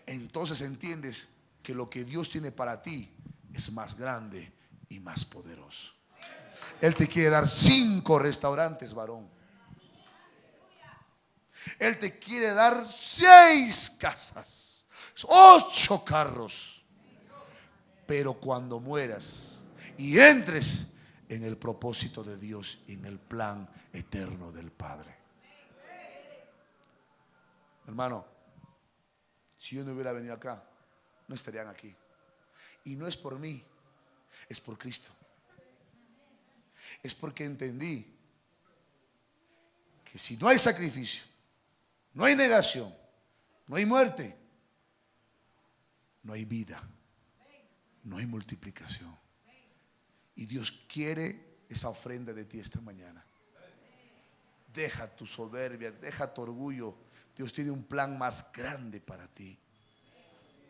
Entonces entiendes que lo que Dios tiene para ti es más grande y más poderoso. Él te quiere dar 5 restaurantes, varón. Él te quiere dar 6 casas, 8 carros. Pero cuando mueras y entres en el propósito de Dios y en el plan eterno del Padre. Hermano, si yo no hubiera venido acá, no estarían aquí. Y no es por mí, es por Cristo. Es porque entendí que si no hay sacrificio, no hay negación, no hay muerte, no hay vida, no hay multiplicación. Y Dios quiere esa ofrenda de ti esta mañana. Deja tu soberbia, deja tu orgullo. Dios tiene un plan más grande para ti.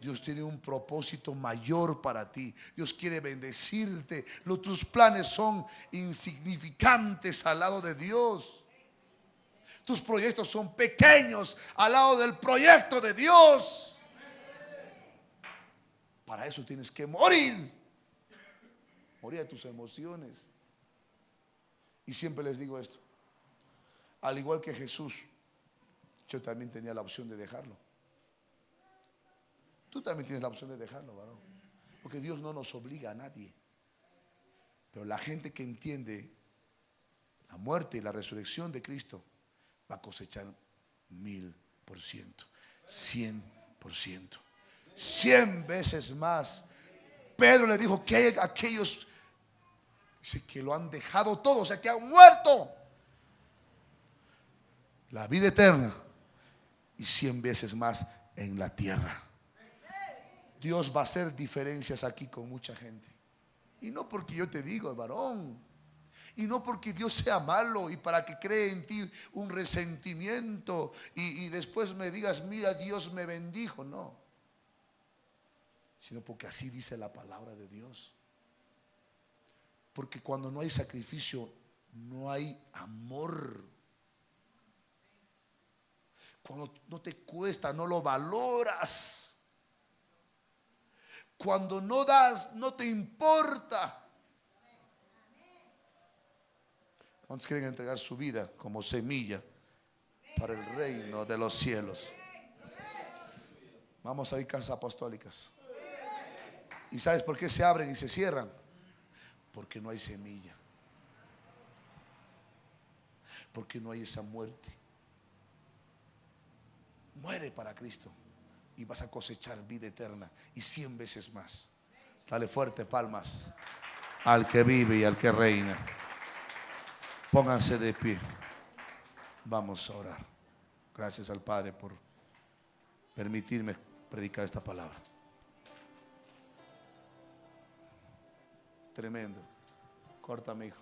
Dios tiene un propósito mayor para ti. Dios quiere bendecirte. Tus planes son insignificantes al lado de Dios. Tus proyectos son pequeños al lado del proyecto de Dios. Para eso tienes que morir. Morir de tus emociones. Y siempre les digo esto. Al igual que Jesús, yo también tenía la opción de dejarlo. Tú también tienes la opción de dejarlo, varón. Porque Dios no nos obliga a nadie. Pero la gente que entiende la muerte y la resurrección de Cristo va a cosechar 1000%, 100%, 100 veces más. Pedro le dijo que hay aquellos que lo han dejado todo, o sea, que han muerto. La vida eterna y 100 veces más en la tierra. Dios va a hacer diferencias aquí con mucha gente. Y no porque yo te digo, varón. Y no porque Dios sea malo y para que cree en ti un resentimiento y después me digas, mira, Dios me bendijo. No. Sino porque así dice la palabra de Dios. Porque cuando no hay sacrificio, no hay amor. Cuando no te cuesta, no lo valoras. Cuando no das, no te importa. ¿Cuántos quieren entregar su vida como semilla para el reino de los cielos? Vamos a ir casas apostólicas. ¿Y sabes por qué se abren y se cierran? Porque no hay semilla. Porque no hay esa muerte. Muere para Cristo y vas a cosechar vida eterna y 100 veces más. Dale fuerte palmas al que vive y al que reina. Pónganse de pie. Vamos a orar. Gracias al Padre por permitirme predicar esta palabra. Tremendo. Córtame, hijo.